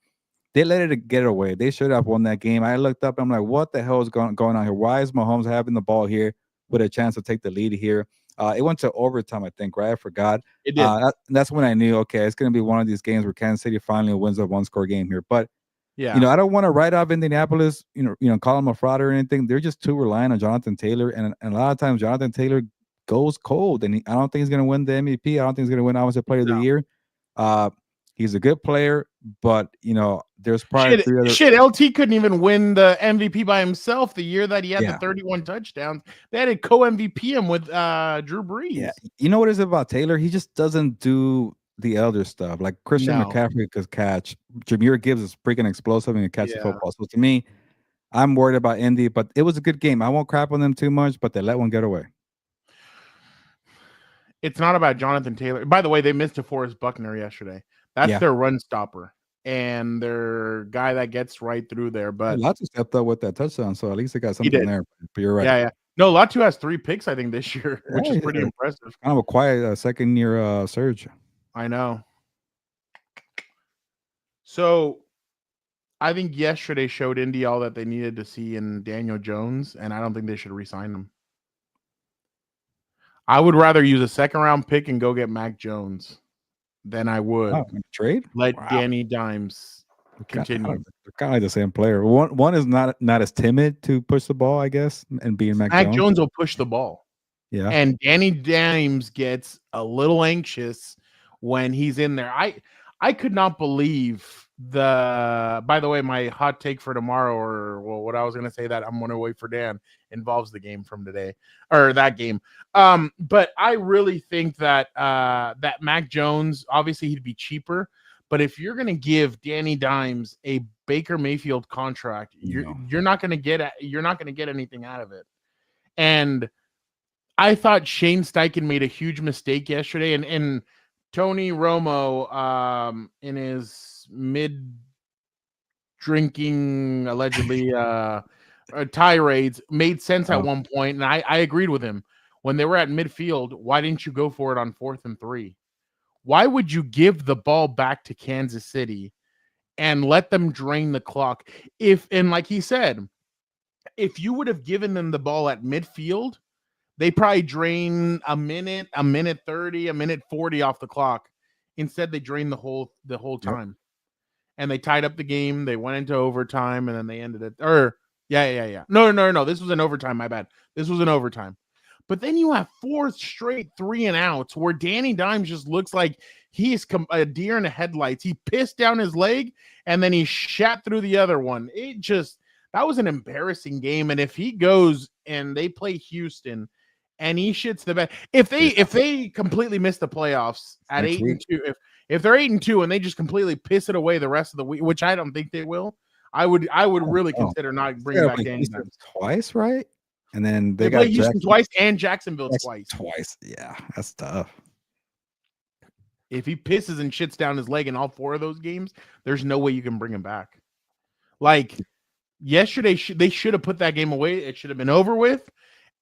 They let it get away. They should have won that game. I looked up. I'm like, what the hell is going on here? Why is Mahomes having the ball here with a chance to take the lead here? It went to overtime, I think, right? I forgot. It did. That's when I knew, okay, it's going to be one of these games where Kansas City finally wins a 1-score game here. But, yeah, I don't want to write off Indianapolis, call them a fraud or anything. They're just too reliant on Jonathan Taylor. And a lot of times Jonathan Taylor goes cold. And I don't think he's going to win the MVP. I don't think he's going to win Offensive Player of the Year. He's a good player, but there's probably LT couldn't even win the MVP by himself the year that he had the 31 touchdowns. They had to co-MVP him with Drew Brees. Yeah, you know what is it about Taylor? He just doesn't do the other stuff. Like Christian McCaffrey could catch. Jahmyr Gibbs is freaking explosive and can catch the football. So to me, I'm worried about Indy, but it was a good game. I won't crap on them too much, but they let one get away. It's not about Jonathan Taylor. By the way, they missed DeForest Buckner yesterday. That's their run stopper and their guy that gets right through there. But Latu stepped up with that touchdown, so at least they got something there. But you're right. Yeah. No, Latu has 3 picks, I think, this year, which is pretty impressive. Kind of a quiet second-year surge. I know. So I think yesterday showed Indy all that they needed to see in Daniel Jones, and I don't think they should re-sign him. I would rather use a second-round pick and go get Mac Jones than I would trade. Let Danny Dimes continue. They're kind of like the same player. One is not as timid to push the ball, I guess, and being Mac Jones will push the ball. Yeah, and Danny Dimes gets a little anxious when he's in there. I could not believe by the way, my hot take for tomorrow, or what I was going to say that I'm going to wait for Dan, involves the game from today, or that game. But I really think that that Mac Jones, obviously he'd be cheaper, but if you're going to give Danny Dimes a Baker Mayfield contract, you're not going to get anything out of it. And I thought Shane Steichen made a huge mistake yesterday, and Tony Romo, in his mid-drinking, allegedly, tirades, made sense at one point, and I agreed with him. When they were at midfield, why didn't you go for it on 4th and 3? Why would you give the ball back to Kansas City and let them drain the clock? And like he said, if you would have given them the ball at midfield, they probably drain a minute 30, a minute 40 off the clock. Instead, they drained the whole time. And they tied up the game. They went into overtime, and then they ended it. No. This was an overtime. My bad. This was an overtime. But then you have 4 straight 3-and-outs where Danny Dimes just looks like he's a deer in the headlights. He pissed down his leg, and then he shat through the other one. That was an embarrassing game. And if he goes and they play Houston and he shits the bed, if they completely miss the playoffs at 8-2, if they're 8-2 and they just completely piss it away the rest of the week, which I don't think they will, I would really consider not bringing back Danny Dimes twice, right? And then they got Houston twice and Jacksonville twice. Yeah, that's tough. If he pisses and shits down his leg in all 4 of those games, there's no way you can bring him back. Like yesterday, they should have put that game away. It should have been over with.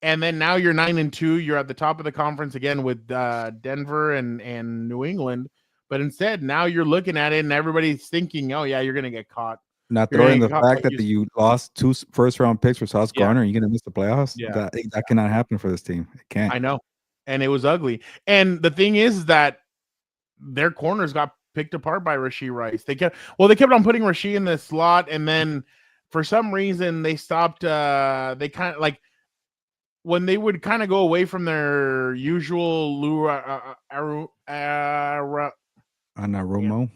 And then now you're 9-2. You're at the top of the conference again with Denver and New England. But instead, now you're looking at it and everybody's thinking, oh, yeah, you're going to get caught. Not throwing the fact that you lost 2 first-round picks for Sauce Gardner, you're going to miss the playoffs? Yeah. That cannot happen for this team. It can't. I know. And it was ugly. And the thing is that their corners got picked apart by Rashee Rice. They kept on putting Rashee in the slot, and then for some reason they stopped. They kind of like when they would kind of go away from their usual Anarumo.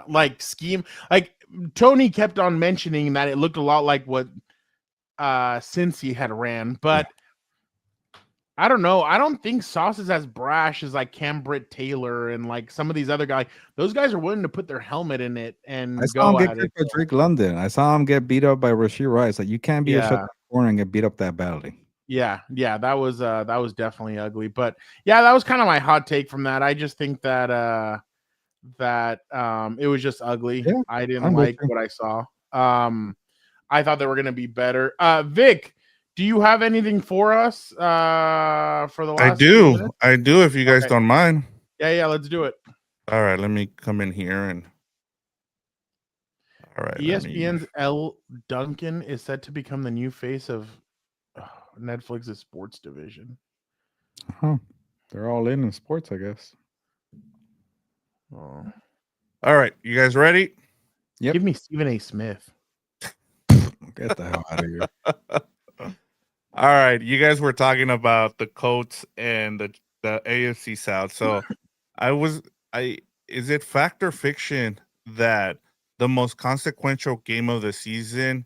like scheme, like Tony kept on mentioning that it looked a lot like what Cincy had ran, but I don't know. I don't think Sauce is as brash as like Cam Britt Taylor and like some of these other guys. Those guys are willing to put their helmet in it and I saw him go get at kicked it. by Drake London. I saw him get beat up by Rashee Rice. Like you can't be a shutdown corner and get beat up that badly. Yeah, that was definitely ugly. But yeah, that was kind of my hot take from that. I just think that it was just ugly. Yeah, I didn't I'm with like you. what I saw. I thought they were gonna be better. Vic, do you have anything for us for the last few minutes? I do, if you guys Okay. don't mind. Yeah, let's do it. All right, let me come in here and all right. ESPN's L. Duncan is set to become the new face of Netflix's sports division. Huh. They're all in sports, I guess. Oh. All right, you guys ready? Yep. Give me Stephen A. Smith. Get the hell out of here. All right, you guys were talking about the Colts and the AFC South. So is it fact or fiction that the most consequential game of the season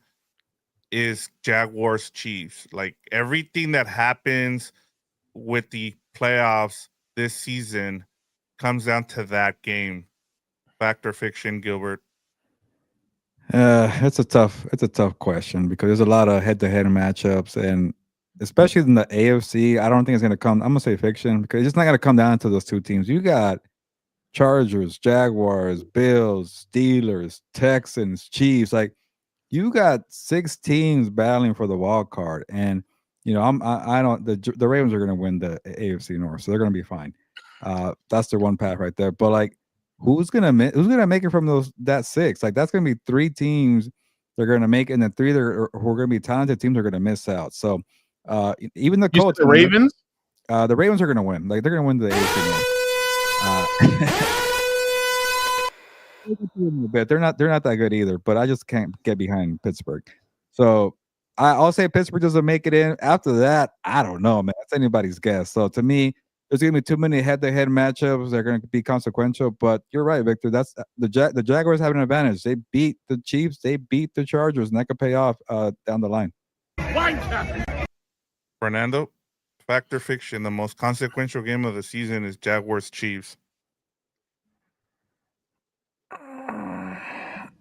is Jaguars Chiefs? Like everything that happens with the playoffs this season comes down to that game. Fact or fiction, Gilbert? It's a tough question because there's a lot of head-to-head matchups, and especially in the AFC, I don't think it's gonna come. I'm gonna say fiction because it's just not gonna come down to those two teams. You got Chargers, Jaguars, Bills, Steelers, Texans, Chiefs. Like you got 6 teams battling for the wild card, and you know I don't the Ravens are gonna win the AFC North, so they're gonna be fine. That's their one path right there. But like, who's gonna make it from that 6? Like that's gonna be 3 teams they're gonna make, and then 3 who are gonna be talented teams are gonna miss out. So even the Colts, the Ravens, the Ravens are gonna win. Like they're gonna win the AFC North. But they're not that good either. But I just can't get behind Pittsburgh. So I'll say Pittsburgh doesn't make it in. After that, I don't know, man. It's anybody's guess. So to me, there's gonna be too many head-to-head matchups. They're gonna be consequential. But you're right, Victor. That's the Jaguars have an advantage. They beat the Chiefs. They beat the Chargers, and that could pay off down the line. Fernando, fact or fiction? The most consequential game of the season is Jaguars Chiefs.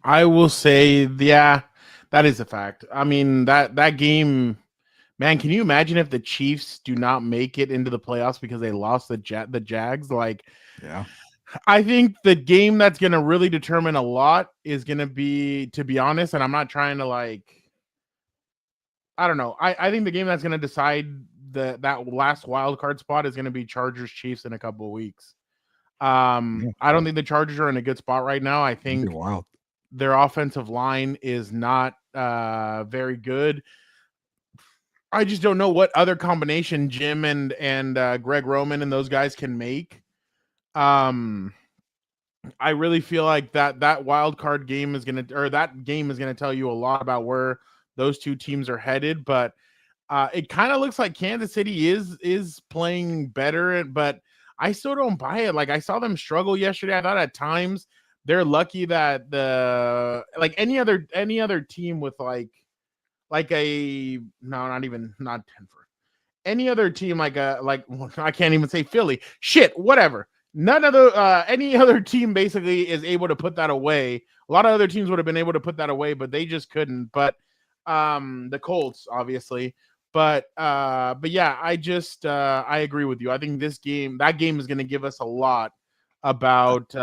I will say, yeah, that is a fact. I mean, that game, man, can you imagine if the Chiefs do not make it into the playoffs because they lost the Jags? Like, yeah, I think the game that's going to really determine a lot is going to be, to be honest, and I'm not trying to I don't know. I think the game that's going to decide that last wild card spot is going to be Chargers Chiefs in a couple of weeks. I don't think the Chargers are in a good spot right now. I think their offensive line is not very good. I just don't know what other combination Jim and Greg Roman and those guys can make. I really feel like that wild card game is that game is gonna tell you a lot about where those two teams are headed. But it kind of looks like Kansas City is playing better, but I still don't buy it. Like I saw them struggle yesterday. I thought at times they're lucky that any other team with not Denver. Any other team I can't even say Philly. Shit, whatever. None of the any other team basically is able to put that away. A lot of other teams would have been able to put that away, but they just couldn't. But the Colts, obviously. But yeah, I agree with you. I think that game is going to give us a lot about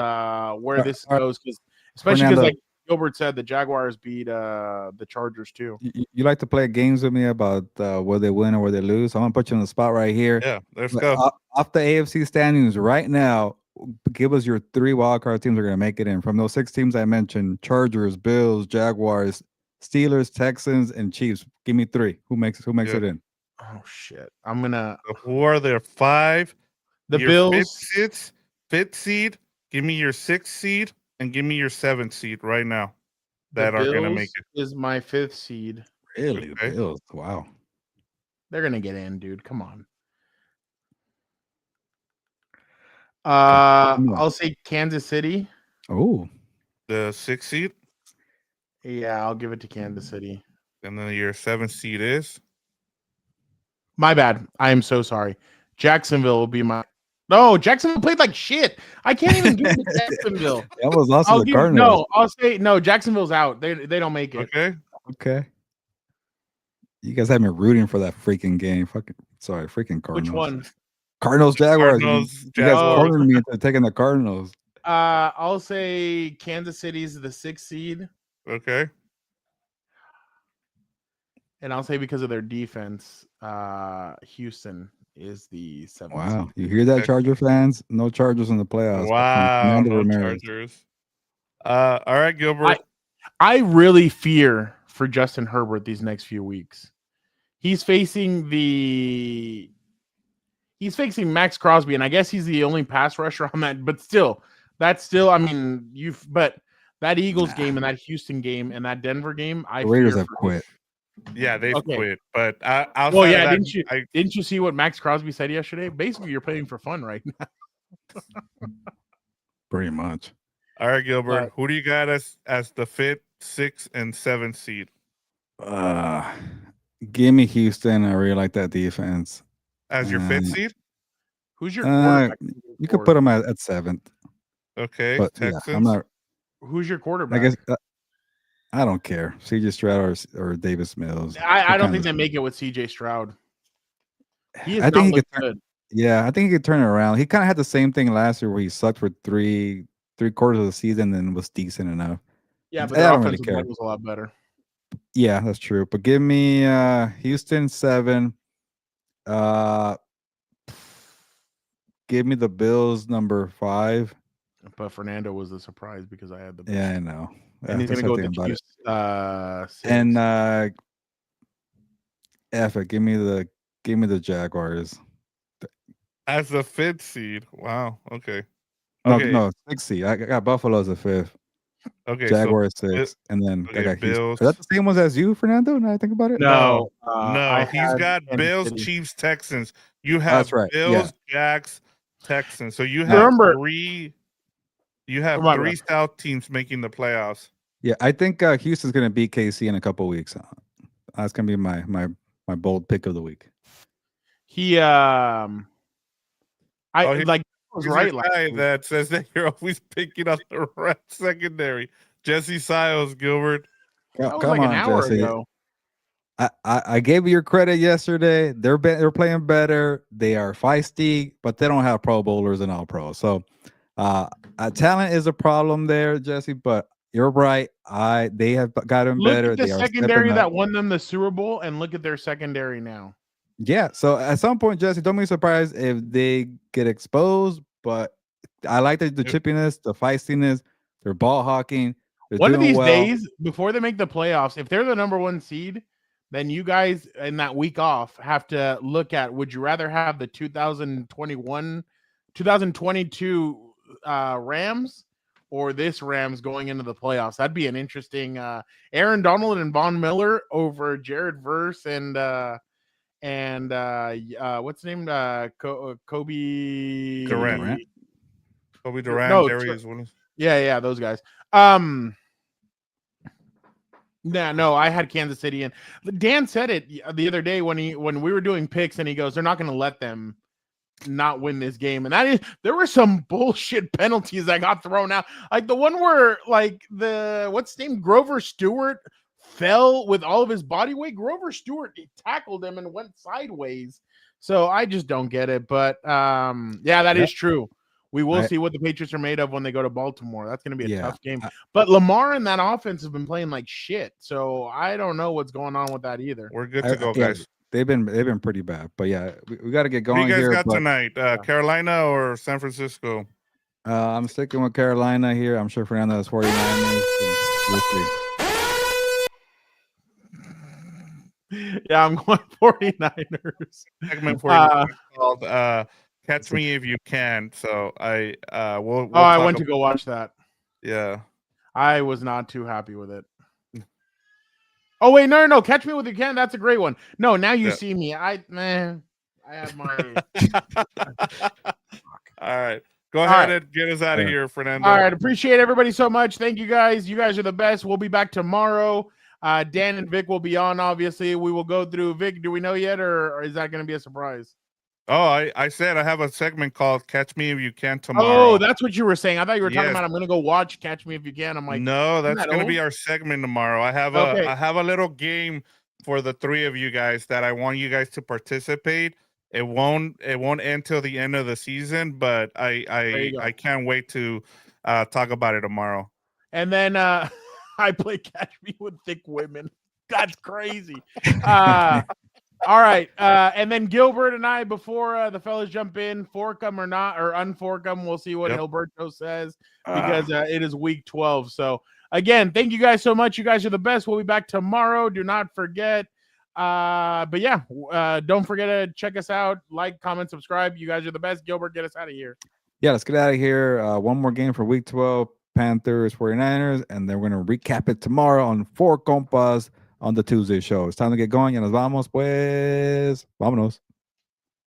where this goes, because especially because like Gilbert said, the Jaguars beat the Chargers too. You like to play games with me about where they win or where they lose. I'm gonna put you on the spot right here. Yeah, let's go. Off the AFC standings right now, give us your 3 wildcard teams that are gonna make it in from those 6 teams I mentioned: Chargers, Bills, Jaguars, Steelers, Texans, and Chiefs. Give me 3. Who makes it in? Oh shit! I'm gonna. Who are their 5? The Bills. Fifth seed. Give me your 6th seed and give me your 7th seed right now. That are gonna make it. Is my 5th seed. Really, Okay. the Bills. Wow. They're gonna get in, dude. Come on. Yeah. I'll say Kansas City. Oh, The 6th seed, Yeah, I'll give it to Kansas City. and then your 7th seed is My bad. I am so sorry. Jacksonville will be my. No, Jacksonville played like shit. I can't even give it to Jacksonville. that was also I'll the give Cardinals. no. I'll say no. Jacksonville's out. They don't make it. okay. Okay. You guys have me rooting for that freaking game. Freaking Cardinals. Which one? Cardinals, Jaguars. Cardinals, You guys Jaguars. cornered me into taking the Cardinals. I'll say Kansas City's the 6th seed, Okay. and I'll say because of their defense, Houston is the 7th Wow. seed. You hear that, Okay. Charger fans? No Chargers in the playoffs. Wow. Fernando No Ramirez. Chargers. All right, Gilbert. I really fear for Justin Herbert these next few weeks. He's facing Max Crosby, and I guess he's the only pass rusher on that. But still, I mean, but that Eagles game and that Houston game and that Denver game, The Raiders have quit. Yeah, they've Okay. quit. But outside Well, yeah, of that, didn't you see what Max Crosby said yesterday? Basically, you're playing for fun right now. Pretty much. all right, Gilbert. Who do you got as the 5th, 6th, and 7th seed? Give me Houston. I really like that defense. As your 5th seed? Who's your quarterback? You could put them at 7th. Okay. But Texans. yeah, I'm not. Who's your quarterback? I guess I don't care. CJ Stroud or Davis Mills. I don't think they make it with CJ Stroud. He is I think he could good. Yeah, I think he could turn it around. He kind of had the same thing last year where he sucked for three quarters of the season and was decent enough. Yeah, but I their don't really offensive care. line was a lot better. Yeah, that's true. But give me Houston 7. Give me the Bills number 5. But Fernando was a surprise because I had the Bills. Yeah, I know. And he's that's gonna go the with thing the about it. 6. And F it. Give me the Jaguars. As the 5th seed. Wow. Okay. No, Okay. no, 6 seed. I got Buffalo as a 5th. Okay. Jaguars so 6, and then I okay, got Houston. Bills. Is that the same ones as you, Fernando? Now I think about it. No, I he's had got Kansas Bills, City. Chiefs, Texans. You have That's right, Bills, yeah. Jags, Texans. So you You have remember- three. You have Come on, 3 man. South teams making the playoffs. Yeah, I think Houston's going to beat KC in a couple weeks. That's going to be my bold pick of the week. He he- was He's right the last guy week. that says that you're always picking on the right secondary. Jesse Siles, Gilbert. That was Come like on, an hour Jesse. ago. I gave you your credit yesterday. They're playing better. They are feisty, but they don't have Pro Bowlers and All Pro. So, talent is a problem there, Jesse. But you're right. They have gotten Look better. at the They are secondary stepping that up. won them the Super Bowl, and look at their secondary now. Yeah. So at some point, Jesse, don't be surprised if they get exposed. But I like the chippiness, the feistiness. They're ball hawking. They're One of doing these well. days, before they make the playoffs, if they're the number 1 seed, then you guys in that week off have to look at, would you rather have the 2022 Rams or this Rams going into the playoffs? That'd be an interesting Aaron Donald and Von Miller over Jared Verse and what's his name? Kobe Durant. Kobe Durant, No, Darius Williams. Yeah, those guys. No, I had Kansas City, and Dan said it the other day when we were doing picks, and he goes, "They're not going to let them not win this game." And there were some bullshit penalties that got thrown out, like the one where what's his name, Grover Stewart fell with all of his body weight. Grover Stewart tackled him and went sideways. So I just don't get it. But yeah, that is true. We will see what the Patriots are made of when they go to Baltimore. That's going to be a tough game. But Lamar and that offense have been playing like shit. So I don't know what's going on with that either. We're good to go, guys. They've been pretty bad. But yeah, we got to get going Who you guys here. got tonight? Carolina or San Francisco? I'm sticking with Carolina here. I'm sure Fernando has 49ers. We'll see. Yeah, I'm going 49ers. Segment for you called Catch Me If You Can. So I I went to go watch that. Yeah. I was not too happy with it. Oh wait, no. Catch Me With You Can. That's a great one. No, Now You Yeah. See Me. I had my. All right. Go All ahead right. and get us out of here, Fernando. All right. Appreciate everybody so much. Thank you guys. You guys are the best. We'll be back tomorrow. Dan and Vic will be on, obviously. We will go through. Vic, do we know yet, or is that going to be a surprise? Oh, I said I have a segment called Catch Me If You Can tomorrow. Oh, that's what you were saying. I thought you were talking about I'm going to go watch Catch Me If You Can. I'm like, no, that's that going to old? be our segment tomorrow. I have Okay. I have a little game for the three of you guys that I want you guys to participate. It won't end till the end of the season, but I can't wait to talk about it tomorrow. And then I play Catch Me With Thick Women. That's crazy. All right. And then Gilbert and I, before the fellas jump in, fork them or not, or unfork them, we'll see what Gilberto says, because it is week 12. So, again, thank you guys so much. You guys are the best. We'll be back tomorrow. Do not forget. But yeah, don't forget to check us out. Like, comment, subscribe. You guys are the best. Gilbert, get us out of here. Yeah, let's get out of here. One more game for week 12, Panthers, 49ers, and then we're going to recap it tomorrow on 4 Compas on the Tuesday show. It's time to get going. Ya nos vamos, pues. Vámonos.